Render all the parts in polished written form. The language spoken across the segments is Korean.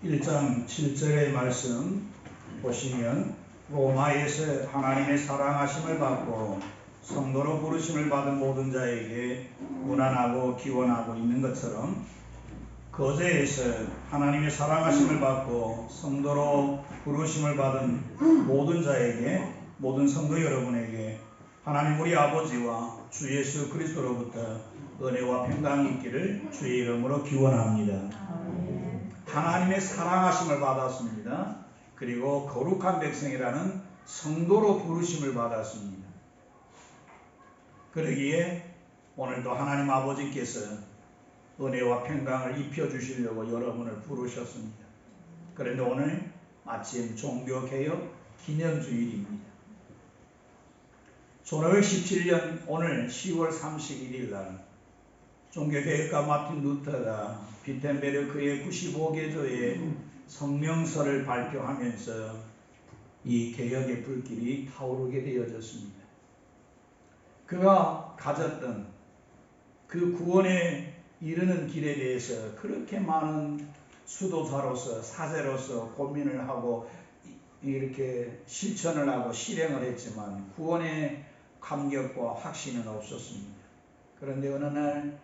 1장 7절의 말씀 보시면 로마에서 하나님의 사랑하심을 받고 성도로 부르심을 받은 모든 자에게 무난하고 기원하고 있는 것처럼 거제에서 하나님의 사랑하심을 받고 성도로 부르심을 받은 모든 자에게, 모든 성도 여러분에게 하나님 우리 아버지와 주 예수 그리스도로부터 은혜와 평강이 있기를 주의 이름으로 기원합니다. 하나님의 사랑하심을 받았습니다. 그리고 거룩한 백성이라는 성도로 부르심을 받았습니다. 그러기에 오늘도 하나님 아버지께서 은혜와 평강을 입혀주시려고 여러분을 부르셨습니다. 그런데 오늘 마침 종교개혁 기념주일입니다. 1517년 오늘 10월 31일 날 종교개혁가 마틴 루터가 비텐베르크의 95개조의 성명서를 발표하면서 이 개혁의 불길이 타오르게 되어졌습니다. 그가 가졌던 그 구원에 이르는 길에 대해서 그렇게 많은 수도자로서 사제로서 고민을 하고 이렇게 실천을 하고 실행을 했지만 구원의 감격과 확신은 없었습니다. 그런데 어느 날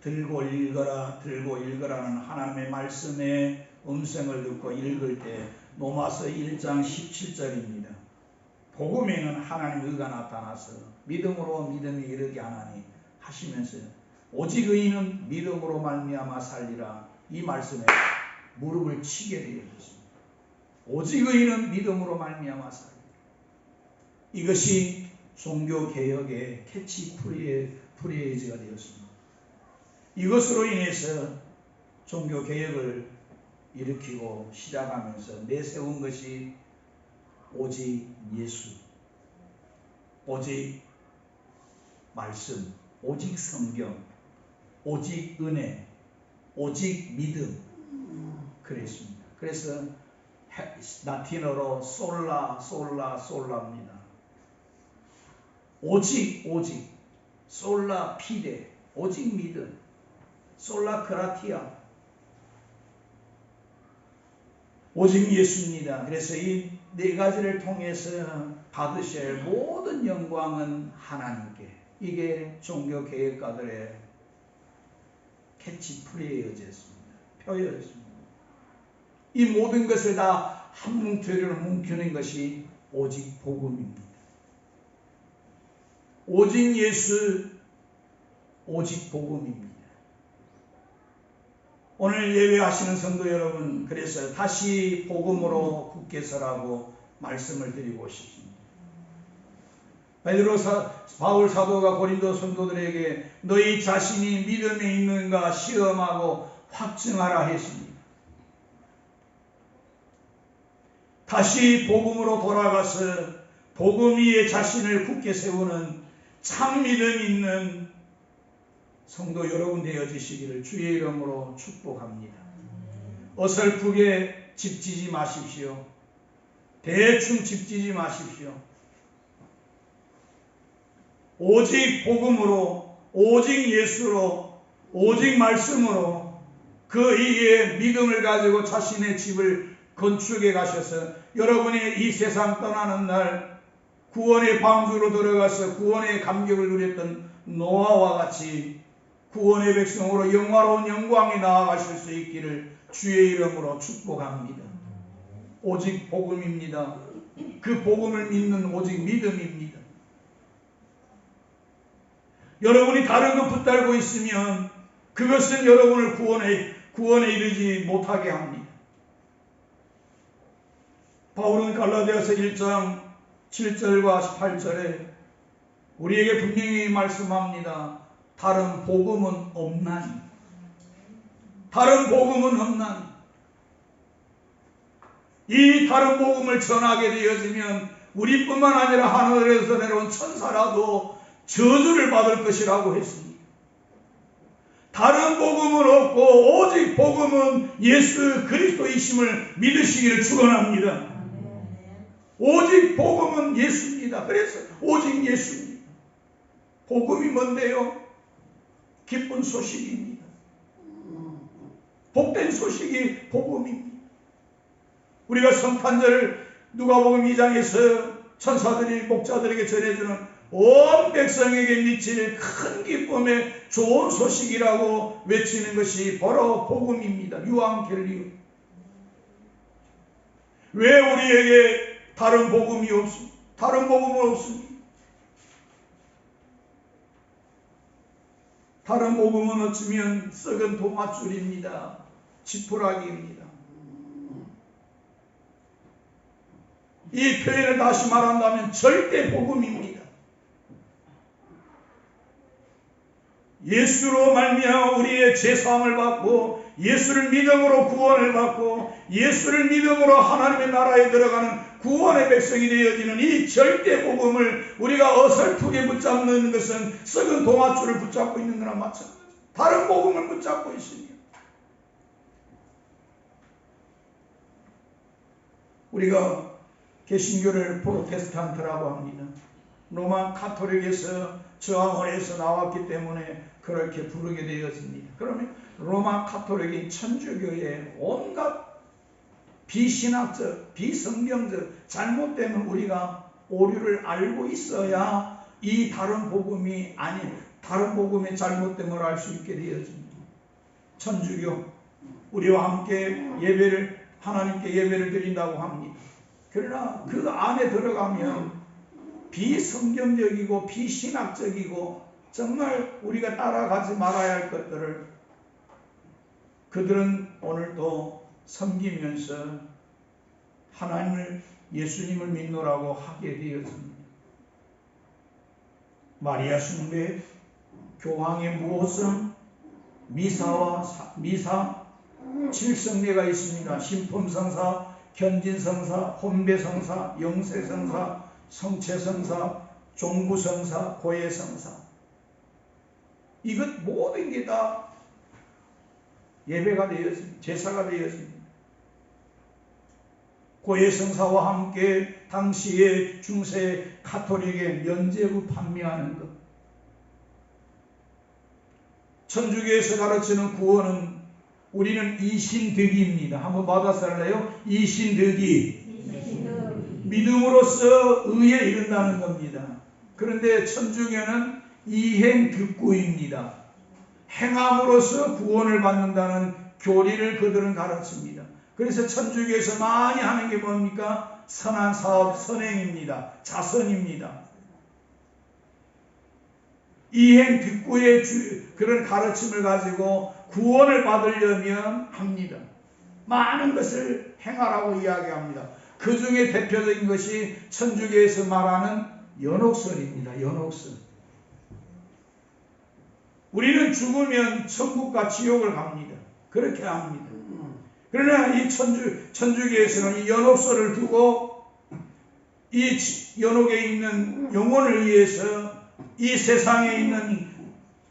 들고 읽어라는 하나님의 말씀의 음성을 듣고 읽을 때 로마서 1장 17절입니다. 복음에는 하나님의 의가 나타나서 믿음으로 믿음이 이르게 하나니 하시면서 오직 의인은 믿음으로 말미암아 살리라. 이 말씀에 무릎을 치게 되어졌습니다. 오직 의인은 믿음으로 말미암아 살리라. 이것이 종교개혁의 캐치프레이즈가 되었습니다. 이것으로 인해서 종교개혁을 일으키고 시작하면서 내세운 것이 오직 예수, 오직 말씀, 오직 성경, 오직 은혜, 오직 믿음 그랬습니다. 그래서 라틴어로 솔라입니다. 오직 솔라 피데, 오직 믿음, 솔라 그라티아, 오직 예수입니다. 그래서 이 네 가지를 통해서 받으셔야 할 모든 영광은 하나님께. 이게 종교개혁가들의 캐치프레이즈였습니다. 표현이었습니다. 이 모든 것을 다 한 뭉텅이로 뭉치는 것이 오직 복음입니다. 오직 예수, 오직 복음입니다. 오늘 예배하시는 성도 여러분, 그래서 다시 복음으로 굳게 서라고 말씀을 드리고 싶습니다. 바울 사도가 고린도 성도들에게 너희 자신이 믿음에 있는가 시험하고 확증하라 했습니다. 다시 복음으로 돌아가서 복음 위에 자신을 굳게 세우는 참 믿음 있는 성도 여러분 되어지시기를 주의 이름으로 축복합니다. 어설프게 집지지 마십시오. 대충 집지지 마십시오. 오직 복음으로, 오직 예수로, 오직 말씀으로 그 이에 믿음을 가지고 자신의 집을 건축해 가셔서 여러분이 이 세상 떠나는 날 구원의 방주로 들어가서 구원의 감격을 누렸던 노아와 같이 구원의 백성으로 영화로운 영광에 나아가실 수 있기를 주의 이름으로 축복합니다. 오직 복음입니다. 그 복음을 믿는 오직 믿음입니다. 여러분이 다른 것 붙들고 있으면 그것은 여러분을 구원에 이르지 못하게 합니다. 바울은 갈라디아서 1장 7절과 18절에 우리에게 분명히 말씀합니다. 다른 복음은 없나니. 다른 복음은 없나니. 이 다른 복음을 전하게 되어지면 우리뿐만 아니라 하늘에서 내려온 천사라도 저주를 받을 것이라고 했습니다. 다른 복음은 없고 오직 복음은 예수 그리스도이심을 믿으시기를 축원합니다. 오직 복음은 예수입니다. 그래서 오직 예수입니다. 복음이 뭔데요? 기쁜 소식입니다. 복된 소식이 복음입니다. 우리가 성탄절 누가복음 2장에서 천사들이 목자들에게 전해주는 온 백성에게 미칠 큰 기쁨의 좋은 소식이라고 외치는 것이 바로 복음입니다. 유앙겔리움. 왜 우리에게 다른 복음이 없습니까? 다른 복음은 없습니다. 다른 복음은 어쩌면 썩은 동아줄입니다. 지푸라기입니다. 이 표현을 다시 말한다면 절대 복음입니다. 예수로 말미암아 우리의 죄사함을 받고 예수를 믿음으로 구원을 받고 예수를 믿음으로 하나님의 나라에 들어가는 구원의 백성이 되어지는 이 절대 복음을 우리가 어설프게 붙잡는 것은 썩은 동아줄을 붙잡고 있는 거나 마찬가지입니다. 다른 복음을 붙잡고 있습니다. 우리가 개신교를 프로테스탄트라고 합니다. 로마 카톨릭에서 저항을 해서 나왔기 때문에 그렇게 부르게 되었습니다. 그러면 로마 카톨릭인 천주교의 온갖 비신학적, 비성경적 잘못됨을 우리가 오류를 알고 있어야 이 다른 복음이 아닌 다른 복음의 잘못됨을 알 수 있게 되어집니다. 천주교, 우리와 함께 하나님께 예배를 드린다고 합니다. 그러나 그 안에 들어가면 비성경적이고 비신학적이고 정말 우리가 따라가지 말아야 할 것들을 그들은 오늘도 섬기면서 하나님을 예수님을 믿노라고 하게 되었습니다. 마리아 숭배, 교황의 무호성, 미사 7성례가 있습니다. 신품성사, 견진성사, 혼배성사, 영세성사, 성체성사, 종부성사, 고해성사. 이것 모든 게 다 예배가 되었습니다. 제사가 되었습니다. 고해성사와 함께 당시의 중세 가톨릭의 면죄부 판매하는 것. 천주교에서 가르치는 구원은 우리는 이신득입니다. 한번 받아살래요? 이신득이. 믿음으로써 의에 이른다는 겁니다. 그런데 천주교는 이행득구입니다. 행함으로써 구원을 받는다는 교리를 그들은 가르칩니다. 그래서 천주교에서 많이 하는 게 뭡니까? 선한 사업, 선행입니다. 자선입니다. 이행득구의 그런 가르침을 가지고 구원을 받으려면 합니다. 많은 것을 행하라고 이야기합니다. 그 중에 대표적인 것이 천주교에서 말하는 연옥선입니다. 연옥선. 우리는 죽으면 천국과 지옥을 갑니다. 그렇게 합니다. 그러나 이 천주교에서는 이 연옥선을 두고 이 연옥에 있는 영혼을 위해서 이 세상에 있는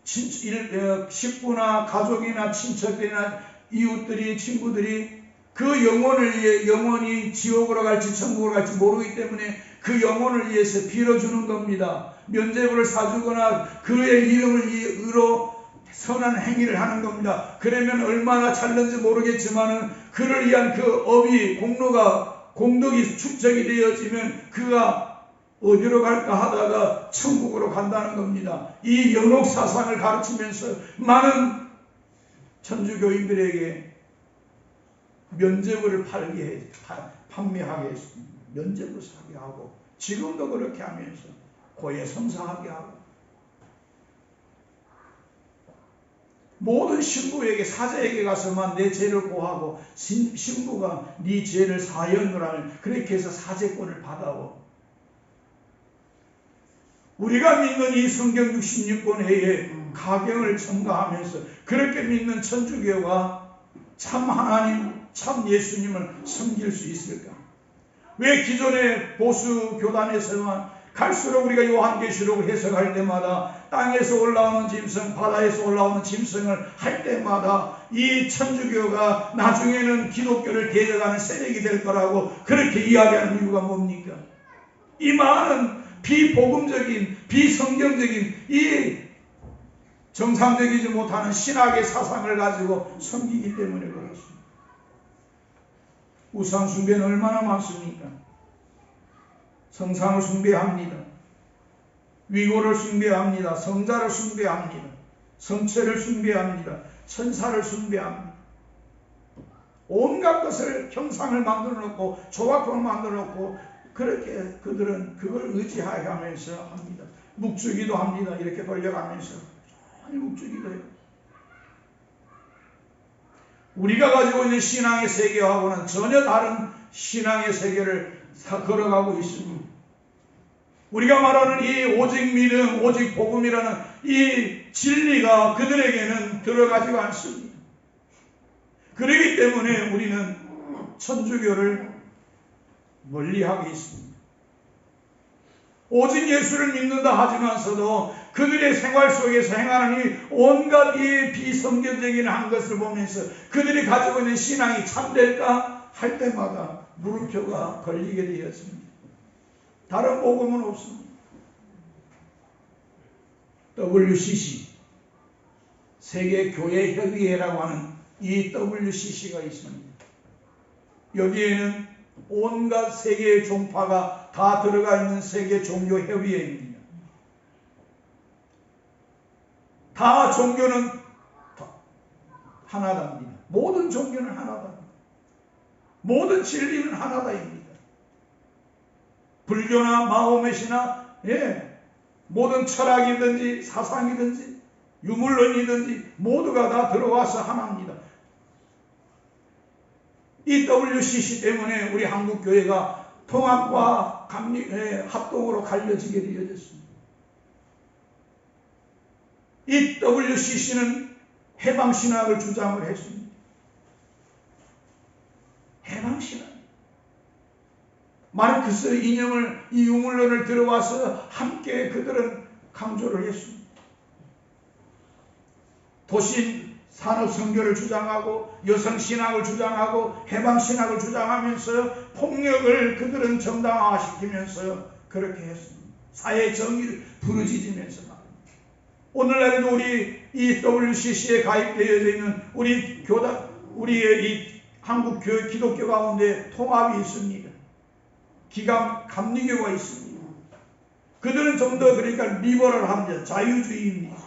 식구나 가족이나 친척들이나 이웃들이 친구들이 그 영혼을 위해 영혼이 지옥으로 갈지 천국으로 갈지 모르기 때문에 그 영혼을 위해서 빌어주는 겁니다. 면죄부를 사주거나 그의 이름을 이유로 선한 행위를 하는 겁니다. 그러면 얼마나 잘는지 모르겠지만은 그를 위한 그 업이 공덕이 축적이 되어지면 그가 어디로 갈까 하다가 천국으로 간다는 겁니다. 이 연옥 사상을 가르치면서 많은 천주교인들에게 면죄부를 판매하게 했습니다. 면죄부 사게 하고 지금도 그렇게 하면서 고해 성사하게 하고 모든 신부에게 사자에게 가서만 내 죄를 고하고 신부가 네 죄를 사하였노라 그렇게 해서 사죄권을 받아오. 우리가 믿는 이 성경 66권 해에 가경을 첨가하면서 그렇게 믿는 천주교가 참 하나님, 참 예수님을 섬길 수 있을까? 왜 기존의 보수 교단에서만 갈수록 우리가 요한계시록을 해석할 때마다 땅에서 올라오는 짐승, 바다에서 올라오는 짐승을 할 때마다 이 천주교가 나중에는 기독교를 대적하는 세력이 될 거라고 그렇게 이야기하는 이유가 뭡니까? 이 많은 비복음적인, 비성경적인 이 정상적이지 못하는 신학의 사상을 가지고 섬기기 때문에 그렇습니다. 우상 숭배는 얼마나 많습니까? 성상을 숭배합니다. 위고를 숭배합니다. 성자를 숭배합니다. 성체를 숭배합니다. 천사를 숭배합니다. 온갖 것을 형상을 만들어 놓고 조각품을 만들어 놓고 그렇게 그들은 그걸 의지하면서 합니다. 묵주기도 합니다. 이렇게 돌려가면서 아니 묵주기도 해요. 우리가 가지고 있는 신앙의 세계하고는 전혀 다른 신앙의 세계를 걸어가고 있습니다. 우리가 말하는 이 오직 믿음, 오직 복음이라는 이 진리가 그들에게는 들어가지가 않습니다. 그렇기 때문에 우리는 천주교를 멀리하고 있습니다. 오직 예수를 믿는다 하지만서도 그들의 생활 속에서 행하는 이 온갖 이 비성경적인 한 것을 보면서 그들이 가지고 있는 신앙이 참될까 할 때마다 물음표가 걸리게 되었습니다. 다른 복음은 없습니다. WCC 세계교회협의회라고 하는 이 WCC가 있습니다. 여기에는 온갖 세계의 종파가 다 들어가 있는 세계 종교협의회입니다. 다 종교는 하나답니다. 모든 종교는 하나답니다. 모든 진리는 하나다입니다. 불교나 마호메시나 모든 철학이든지 사상이든지 유물론이든지 모두가 다 들어와서 하나입니다. 이 WCC 때문에 우리 한국교회가 통합과 합동으로 갈려지게 되어졌습니다. 이 WCC는 해방신학을 주장을 했습니다. 해방신학. 마르크스 이념을, 이 유물론을 들어와서 함께 그들은 강조를 했습니다. 도시 산업선교를 주장하고 여성신학을 주장하고 해방신학을 주장하면서 폭력을 그들은 정당화시키면서 그렇게 했습니다. 사회 정의를 부르짖으면서 말입니다. 오늘날에도 우리 이 WCC에 가입되어져 있는 우리 교단, 우리의 이 한국 기독교 가운데 통합이 있습니다. 감리교가 있습니다. 그들은 좀 더 그러니까 리버럴합니다. 자유주의입니다.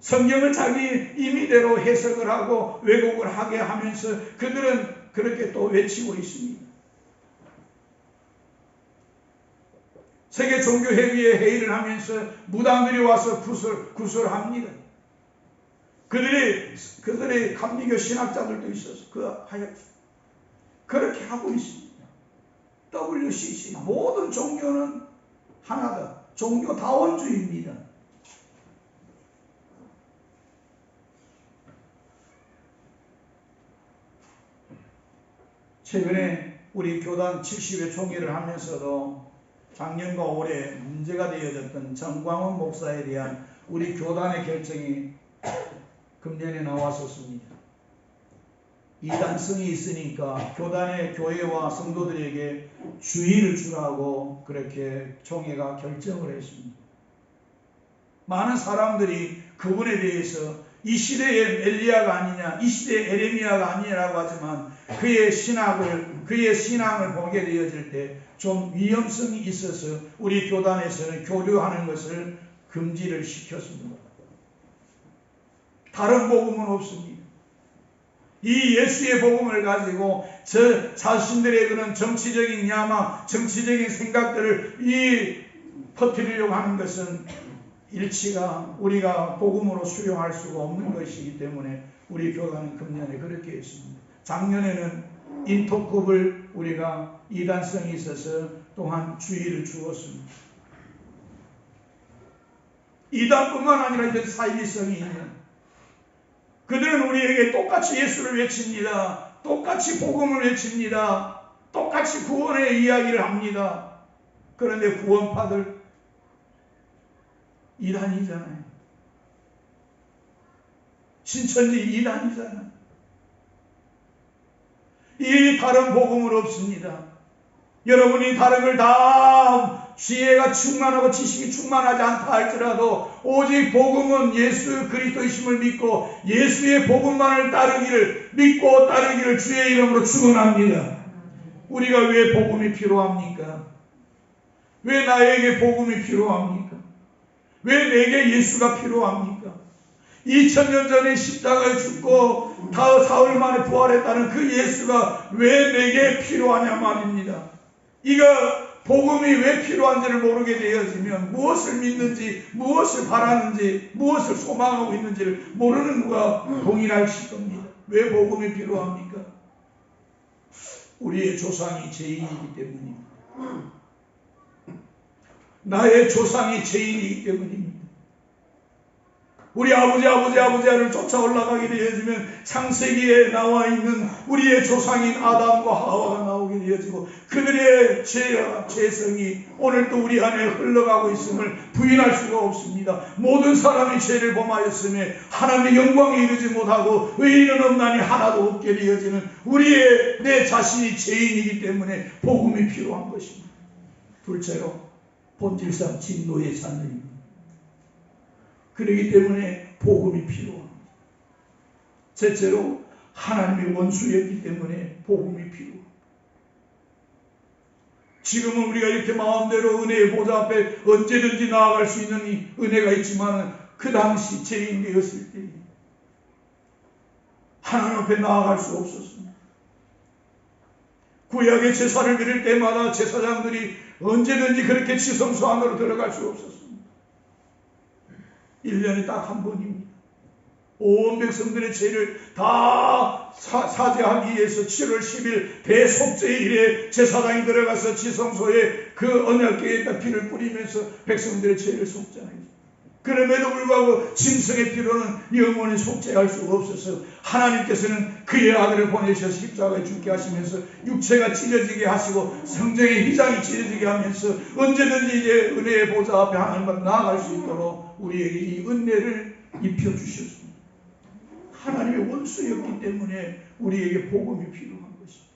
성경을 자기 임의대로 해석을 하고 왜곡을 하게 하면서 그들은 그렇게 또 외치고 있습니다. 세계 종교회의에 회의를 하면서 무당들이 와서 구설합니다. 그들의 감리교 신학자들도 있어서 그렇게 하고 있습니다. WCC 모든 종교는 하나다. 종교다원주의입니다. 최근에 우리 교단 70회 총회를 하면서도 작년과 올해 문제가 되어졌던 정광훈 목사에 대한 우리 교단의 결정이 금년에 나왔었습니다. 이단성이 있으니까 교회와 성도들에게 주의를 주라고 그렇게 총회가 결정을 했습니다. 많은 사람들이 그분에 대해서 이 시대의 엘리야가 아니냐, 이 시대의 에레미야가 아니냐라고 하지만 그의 신앙을 보게 되어질 때 좀 위험성이 있어서 우리 교단에서는 교류하는 것을 금지를 시켰습니다. 다른 복음은 없습니다. 이 예수의 복음을 가지고 저 자신들의 그런 정치적인 야망, 정치적인 생각들을 퍼뜨리려고 하는 것은 일치가 우리가 복음으로 수용할 수가 없는 것이기 때문에 우리 교단은 금년에 그렇게 했습니다. 작년에는 인토급을 우리가 이단성이 있어서 또한 주의를 주었습니다. 이단뿐만 아니라 이제 사이비성이 있는 그들은 우리에게 똑같이 예수를 외칩니다. 똑같이 복음을 외칩니다. 똑같이 구원의 이야기를 합니다. 그런데 구원파들 이단이잖아요. 신천지 이단이잖아요. 이 다른 복음은 없습니다. 여러분이 다른 걸 다 지혜가 충만하고 지식이 충만하지 않다 할지라도 오직 복음은 예수 그리스도이심을 믿고 예수의 복음만을 따르기를 믿고 따르기를 주의 이름으로 축원합니다. 우리가 왜 복음이 필요합니까? 왜 나에게 복음이 필요합니까? 왜 내게 예수가 필요합니까? 2000년 전에 십자가에 죽고 사흘 만에 부활했다는 그 예수가 왜 내게 필요하냐 말입니다. 이거 복음이 왜 필요한지를 모르게 되어지면 무엇을 믿는지, 무엇을 바라는지, 무엇을 소망하고 있는지를 모르는 누가 동일하실 겁니다. 왜 복음이 필요합니까? 우리의 조상이 죄인이기 때문입니다. 나의 조상이 죄인이기 때문입니다. 우리 아버지를 쫓아 올라가게 되어지면 창세기에 나와 있는 우리의 조상인 아담과 하와가 나오게 되어지고 그들의 죄와 죄성이 오늘도 우리 안에 흘러가고 있음을 부인할 수가 없습니다. 모든 사람이 죄를 범하였음에 하나님의 영광에 이르지 못하고 의인은 없나니 하나도 없게 되어지는 우리의 내 자신이 죄인이기 때문에 복음이 필요한 것입니다. 둘째로 본질상 진노의 자녀입니다. 그렇기 때문에 복음이 필요합니다. 셋째로 하나님의 원수였기 때문에 복음이 필요합니다. 지금은 우리가 이렇게 마음대로 은혜의 보좌 앞에 언제든지 나아갈 수 있는 이 은혜가 있지만 그 당시 죄인 되었을 때 하나님 앞에 나아갈 수 없었습니다. 구약의 제사를 드릴 때마다 제사장들이 언제든지 그렇게 지성소 안으로 들어갈 수 없었습니다. 1년에 딱 한 번입니다. 온 백성들의 죄를 다 사죄하기 위해서 7월 10일 대속죄일에 제사장이 들어가서 지성소에 그 언약궤에다 피를 뿌리면서 백성들의 죄를 속죄하였습니다. 그럼에도 불구하고 짐승의 피로는 영원히 속죄할 수가 없어서 하나님께서는 그의 아들을 보내셔서 십자가에 죽게 하시면서 육체가 찢어지게 하시고 성경의 휘장이 찢어지게 하면서 언제든지 이제 은혜의 보좌 앞에 하나님 앞에 나아갈 수 있도록 우리에게 이 은혜를 입혀주셨습니다. 하나님의 원수였기 때문에 우리에게 복음이 필요한 것입니다.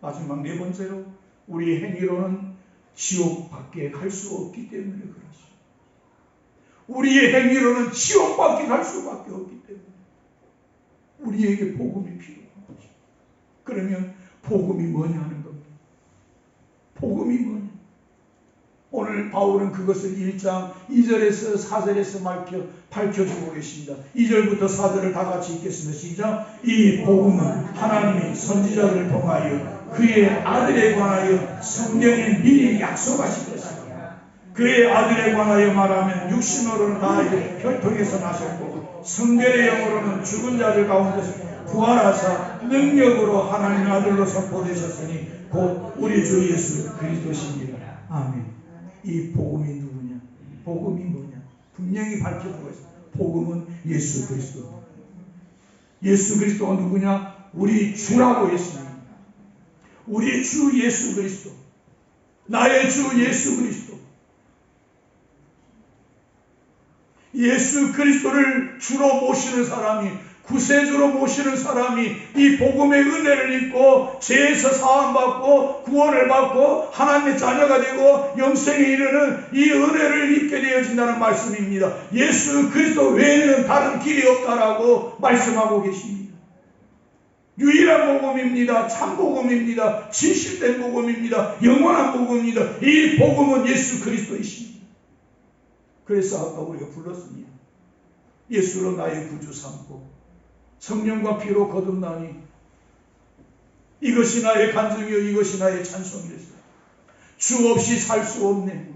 마지막 네 번째로 우리의 행위로는 지옥밖에 갈 수 없기 때문에 그렇습니다. 우리의 행위로는 지옥밖에 갈 수밖에 없기 때문에 우리에게 복음이 필요한 것입니다. 그러면 복음이 뭐냐는 겁니다. 복음이 뭐냐? 오늘 바울은 그것을 1장 2절에서 4절에서 밝혀주고 계십니다. 2절부터 4절을 다 같이 읽겠습니다. 시작. 이 복음은 하나님이 선지자들을 통하여 그의 아들에 관하여 성경에 미리 약속하신 것입니다. 그의 아들에 관하여 말하면 육신으로는 다윗의 혈통에서 나셨고 성결의 영으로는 죽은 자들 가운데서 부활하사 능력으로 하나님의 아들로 선포되셨으니 곧 우리 주 예수 그리스도십니다. 아멘. 이 복음이 누구냐? 복음이 뭐냐? 분명히 밝혀주고 있습니다. 복음은 예수 그리스도. 예수 그리스도가 누구냐? 우리 주라고 했습니다. 우리 주 예수 그리스도. 나의 주 예수 그리스도. 예수 그리스도를 주로 모시는 사람이, 구세주로 모시는 사람이 이 복음의 은혜를 입고 죄에서 사함받고 구원을 받고 하나님의 자녀가 되고 영생에 이르는 이 은혜를 입게 되어진다는 말씀입니다. 예수 그리스도 외에는 다른 길이 없다라고 말씀하고 계십니다. 유일한 복음입니다. 참 복음입니다. 진실된 복음입니다. 영원한 복음입니다. 이 복음은 예수 그리스도이십니다. 그래서 아까 우리가 불렀습니다. 예수로 나의 구주 삼고 성령과 피로 거듭나니 이것이 나의 간증이요 이것이 나의 찬송이랬어요. 주 없이 살 수 없네.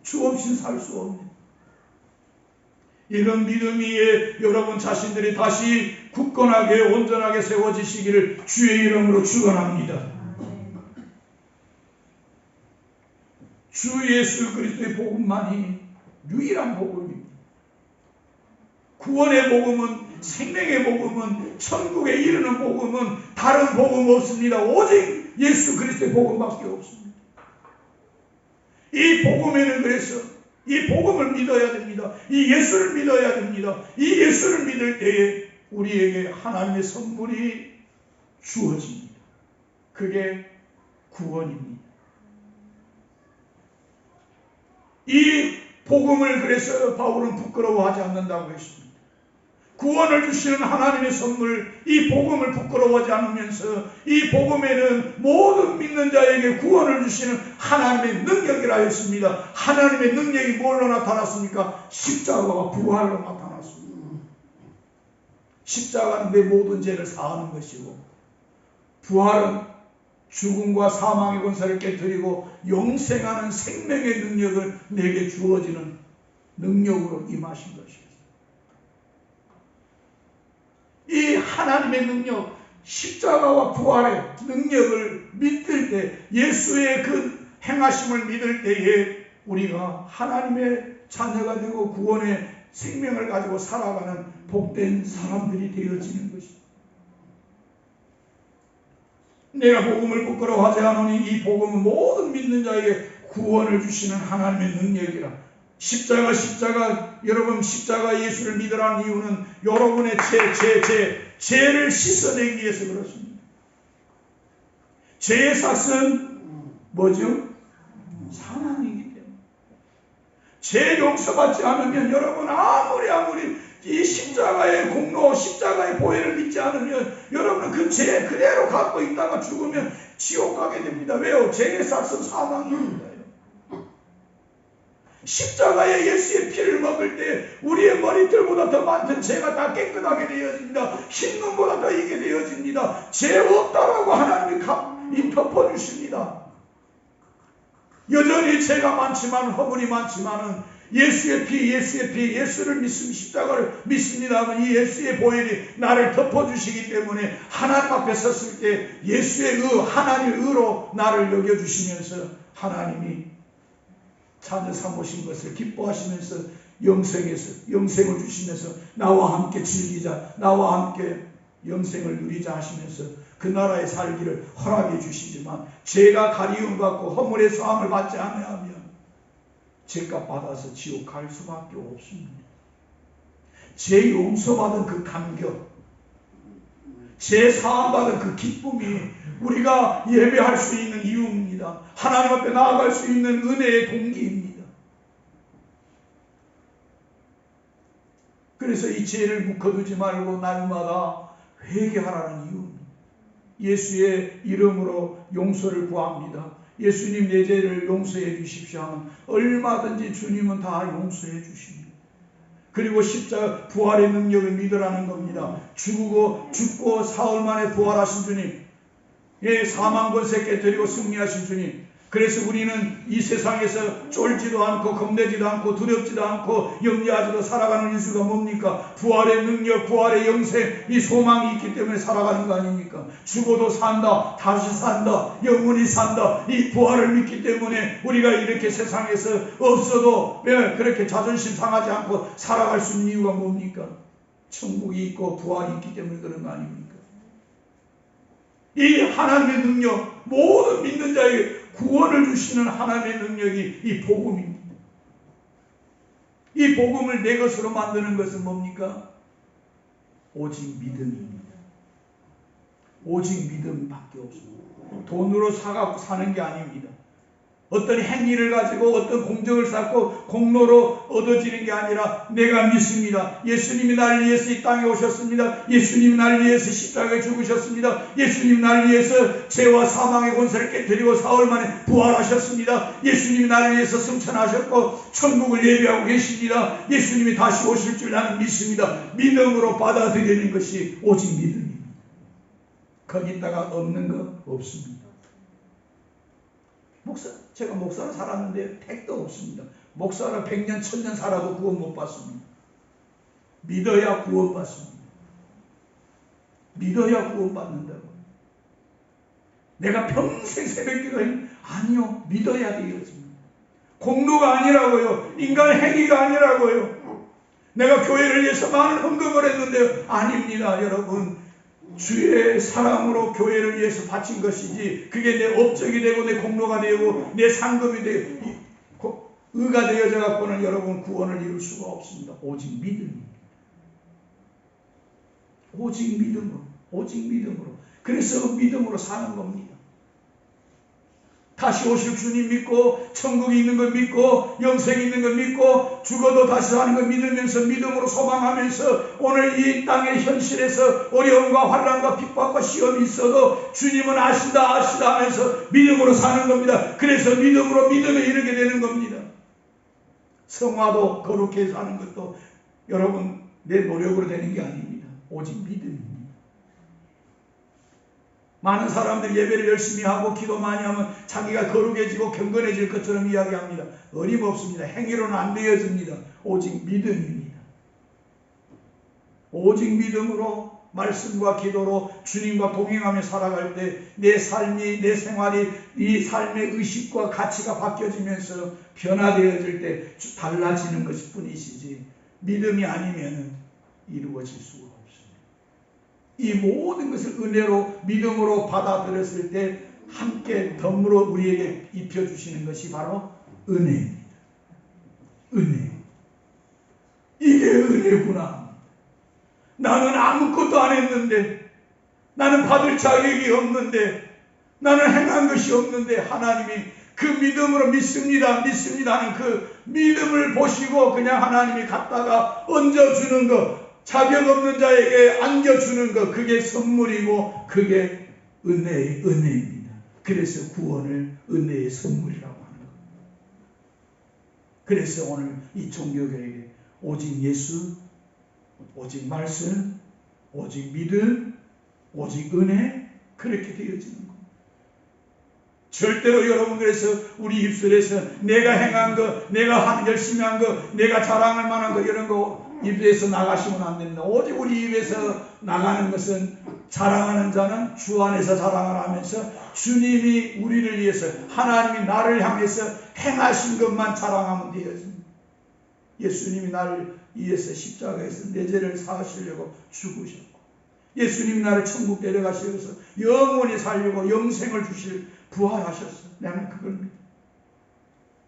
주 없이 살 수 없네. 이런 믿음 위에 여러분 자신들이 다시 굳건하게 온전하게 세워지시기를 주의 이름으로 축원합니다. 주 예수 그리스도의 복음만이 유일한 복음입니다. 구원의 복음은, 생명의 복음은, 천국에 이르는 복음은 다른 복음 없습니다. 오직 예수 그리스도의 복음밖에 없습니다. 이 복음에는 그래서 이 복음을 믿어야 됩니다. 이 예수를 믿어야 됩니다. 이 예수를 믿을 때에 우리에게 하나님의 선물이 주어집니다. 그게 구원입니다. 이 복음을 그래서 바울은 부끄러워하지 않는다고 했습니다. 구원을 주시는 하나님의 선물, 이 복음을 부끄러워하지 않으면서 이 복음에는 모든 믿는 자에게 구원을 주시는 하나님의 능력이라 했습니다. 하나님의 능력이 뭘로 나타났습니까? 십자가와 부활로 나타났습니다. 십자가는 내 모든 죄를 사하는 것이고, 부활은 죽음과 사망의 권세를 깨뜨리고 영생하는 생명의 능력을 내게 주어지는 능력으로 임하신 것이에요. 이 하나님의 능력, 십자가와 부활의 능력을 믿을 때, 예수의 그 행하심을 믿을 때에 우리가 하나님의 자녀가 되고 구원의 생명을 가지고 살아가는 복된 사람들이 되어지는 것입니다. 내가 복음을 부끄러워하지 않으니 이 복음은 모든 믿는 자에게 구원을 주시는 하나님의 능력이라. 십자가, 여러분 십자가 예수를 믿으라는 이유는 여러분의 죄를 씻어내기 위해서 그렇습니다. 죄의 삭은 뭐죠? 사망이기 때문에. 죄 용서받지 않으면 여러분 아무리 이 십자가의 공로, 십자가의 보혈을 믿지 않으면 여러분은 그 죄 그대로 갖고 있다가 죽으면 지옥 가게 됩니다. 왜요? 죄의 삭은 사망입니다. 십자가에 예수의 피를 먹을 때 우리의 머리털보다 더 많던 죄가 다 깨끗하게 되어집니다. 흰 눈보다 더 이게 되어집니다. 죄 없다라고 하나님이 덮어주십니다. 여전히 죄가 많지만, 허물이 많지만은 예수의 피, 예수를 믿습니다. 십자가를 믿습니다 하면 이 예수의 보혈이 나를 덮어주시기 때문에 하나님 앞에 섰을 때 예수의 하나님의 의로 나를 여겨주시면서 하나님이 자녀 삼으신 것을 기뻐하시면서 영생을 주시면서 나와 함께 즐기자, 나와 함께 영생을 누리자 하시면서 그 나라의 살기를 허락해 주시지만, 죄가 가리움 받고 허물의 소함을 받지 않으면 죄값 받아서 지옥 갈 수밖에 없습니다. 죄 용서받은 그 감격, 죄 사함받은 그 기쁨이 우리가 예배할 수 있는 이유입니다. 하나님 앞에 나아갈 수 있는 은혜의 동기입니다. 그래서 이 죄를 묵혀두지 말고 날마다 회개하라는 이유입니다. 예수의 이름으로 용서를 구합니다. 예수님 내 죄를 용서해 주십시오 하면 얼마든지 주님은 다 용서해 주십니다. 그리고 십자가 부활의 능력을 믿으라는 겁니다. 죽고 사흘 만에 부활하신 주님, 사망 권세 깨뜨리고 승리하신 주님. 그래서 우리는 이 세상에서 쫄지도 않고 겁내지도 않고 두렵지도 않고 염려하지도 살아가는 이유가 뭡니까? 부활의 능력, 부활의 영생, 이 소망이 있기 때문에 살아가는 거 아닙니까? 죽어도 산다, 다시 산다, 영원히 산다, 이 부활을 믿기 때문에 우리가 이렇게 세상에서 없어도 그렇게 자존심 상하지 않고 살아갈 수 있는 이유가 뭡니까? 천국이 있고 부활이 있기 때문에 그런 거 아닙니까? 이 하나님의 능력, 모든 믿는 자에게 구원을 주시는 하나님의 능력이 이 복음입니다. 이 복음을 내 것으로 만드는 것은 뭡니까? 오직 믿음입니다. 오직 믿음밖에 없습니다. 돈으로 사갖고 사는 게 아닙니다. 어떤 행위를 가지고 어떤 공적을 쌓고 공로로 얻어지는 게 아니라 내가 믿습니다. 예수님이 나를 위해서 이 땅에 오셨습니다. 예수님이 나를 위해서 십자가에 죽으셨습니다. 예수님이 나를 위해서 죄와 사망의 권세를 깨뜨리고 사흘 만에 부활하셨습니다. 예수님이 나를 위해서 승천하셨고 천국을 예비하고 계십니다. 예수님이 다시 오실 줄 나는 믿습니다. 믿음으로 받아들이는 것이 오직 믿음입니다. 거기다가 없는 거 없습니다. 제가 목사로 살았는데 택도 없습니다. 목사로 100년, 1000년 살아도 구원 못 받습니다. 믿어야 구원 받습니다. 믿어야 구원 받는다고. 내가 평생 새벽기도 아니요. 믿어야 되겠습니다. 공로가 아니라고요. 인간 행위가 아니라고요. 내가 교회를 위해서 많은 헌금을 했는데요. 아닙니다, 여러분. 주의 사랑으로 교회를 위해서 바친 것이지 그게 내 업적이 되고 내 공로가 되고 내 상급이 되고 의가 되어져 갖고는 여러분 구원을 이룰 수가 없습니다. 오직 믿음입니다. 오직 믿음으로. 그래서 믿음으로 사는 겁니다. 다시 오실 주님 믿고 천국이 있는 것 믿고 영생이 있는 것 믿고 죽어도 다시 사는 것 믿으면서 믿음으로 소망하면서 오늘 이 땅의 현실에서 어려움과 환난과 핍박과 시험이 있어도 주님은 아신다 하면서 믿음으로 사는 겁니다. 그래서 믿음으로 믿음에 이르게 되는 겁니다. 성화도 거룩해 사는 것도 여러분 내 노력으로 되는 게 아닙니다. 오직 믿음입니다. 많은 사람들이 예배를 열심히 하고 기도 많이 하면 자기가 거룩해지고 경건해질 것처럼 이야기합니다. 어림없습니다. 행위로는 안 되어집니다. 오직 믿음입니다. 오직 믿음으로 말씀과 기도로 주님과 동행하며 살아갈 때 내 삶이 내 생활이 이 삶의 의식과 가치가 바뀌어지면서 변화되어질 때 달라지는 것일 뿐이시지 믿음이 아니면 이루어질 수가 없습니다. 이 모든 것을 은혜로 믿음으로 받아들였을 때 함께 덤으로 우리에게 입혀주시는 것이 바로 은혜입니다. 은혜. 이게 은혜구나. 나는 아무것도 안 했는데, 나는 받을 자격이 없는데, 나는 행한 것이 없는데 하나님이 그 믿음으로 믿습니다 하는 그 믿음을 보시고 그냥 하나님이 갖다가 얹어주는 것, 자격 없는 자에게 안겨주는 것, 그게 선물이고 그게 은혜입니다. 그래서 구원을 은혜의 선물이라고 하는 겁니다. 그래서 오늘 이 종교교회에 오직 예수, 오직 말씀, 오직 믿음, 오직 은혜, 그렇게 되어지는 겁니다. 절대로 여러분 그래서 우리 입술에서 내가 행한 거, 내가 열심히 한 거, 내가 자랑할 만한 거 이런 거 입에서 나가시면 안 됩니다. 오직 우리 입에서 나가는 것은 자랑하는 자는 주 안에서 자랑을 하면서 주님이 우리를 위해서 하나님이 나를 향해서 행하신 것만 자랑하면 되어집니다. 예수님이 나를 위해서 십자가에서 내 죄를 사하시려고 죽으셨고 예수님이 나를 천국 데려가시려서 영원히 살려고 영생을 주실 부활하셨어. 나는 그걸 믿어.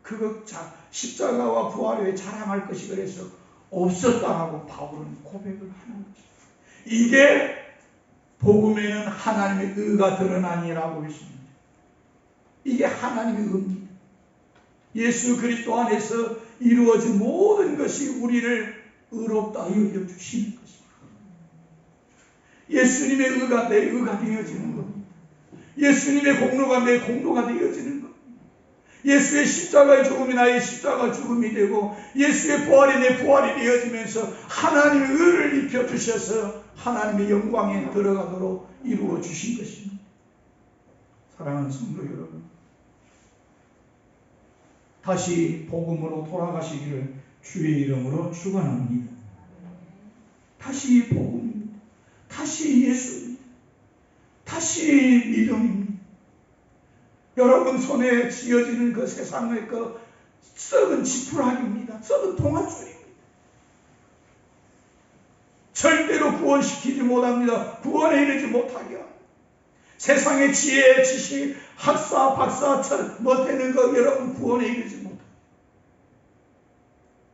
그거 십자가와 부활에 자랑할 것이 그래서 없었다라고 바울은 고백을 하는 거죠. 이게 복음에는 하나님의 의가 드러나니라고 했습니다. 이게 하나님의 의입니다. 예수 그리스도 안에서 이루어진 모든 것이 우리를 의롭다 여겨주시는 것입니다. 예수님의 의가 내 의가 되어지는 겁니다. 예수님의 공로가 내 공로가 되어지는 겁니다. 예수의 십자가의 죽음이 나의 십자가 죽음이 되고 예수의 부활이 내 부활이 되어지면서 하나님의 의를 입혀주셔서 하나님의 영광에 들어가도록 이루어 주신 것입니다. 사랑하는 성도 여러분, 다시 복음으로 돌아가시기를 주의 이름으로 축원합니다. 다시 복음입니다. 다시 예수입니다. 다시 믿음입니다. 여러분 손에 쥐어지는 그 세상의 그 썩은 지푸라기입니다. 썩은 동아줄입니다. 절대로 구원시키지 못합니다. 구원에 이르지 못하게 합니다. 세상의 지혜, 지식, 학사, 박사, 뭐 되는 거 여러분 구원에 이르지 못합니다.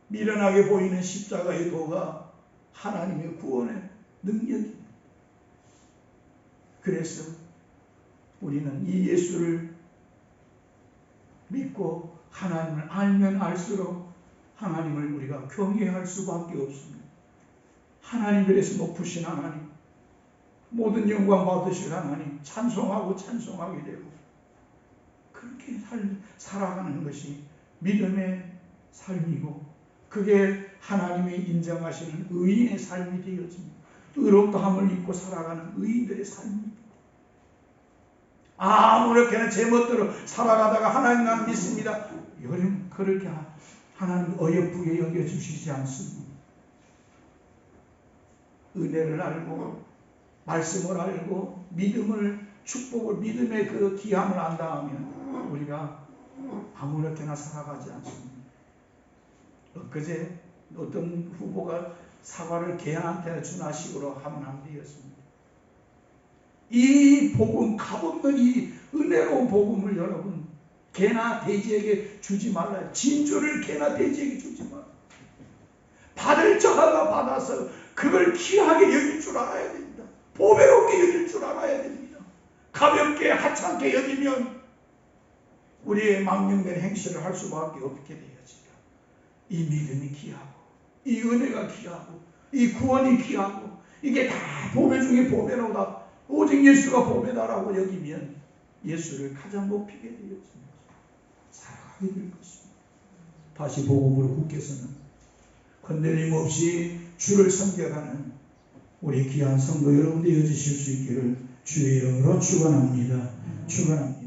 미련하게 보이는 십자가의 도가 하나님의 구원의 능력입니다. 그래서 우리는 이 예수를 믿고 하나님을 알면 알수록 하나님을 우리가 경외할 수밖에 없습니다. 하나님 그래서 높으신 하나님, 모든 영광 받으실 하나님 찬송하고 찬송하게 되고 그렇게 살아가는 것이 믿음의 삶이고 그게 하나님이 인정하시는 의인의 삶이 되어집니다. 의롭다함을 입고 살아가는 의인들의 삶입니다. 아무렇게나 제멋대로 살아가다가 하나님 난 믿습니다. 여러분 그렇게 하나님 어여쁘게 여겨주시지 않습니다. 은혜를 알고 말씀을 알고 믿음을 축복을 믿음의 그 귀함을 안다 하면 우리가 아무렇게나 살아가지 않습니다. 엊그제 어떤 후보가 사과를 개한테 주나 식으로 하면 안 되었습니다. 이 복음, 값없는 이 은혜로운 복음을 여러분 개나 돼지에게 주지 말아요. 진주를 개나 돼지에게 주지 말아요. 받을 자가 받아서 그걸 귀하게 여길 줄 알아야 됩니다. 보배롭게 여길 줄 알아야 됩니다. 가볍게 하찮게 여기면 우리의 망령된 행실을 할 수밖에 없게 되어지요. 이 믿음이 귀하고 이 은혜가 귀하고 이 구원이 귀하고 이게 다 보배 중에 보배로다. 오직 예수가 보배다라고 여기면 예수를 가장 높이게 되어집니다. 살아가게 될 것입니다. 다시 복음으로 굳게서는 흔들림 없이 주를 섬겨가는 우리 귀한 성도 여러분 되어주실 수 있기를 주의 이름으로 축원합니다. 축원합니다.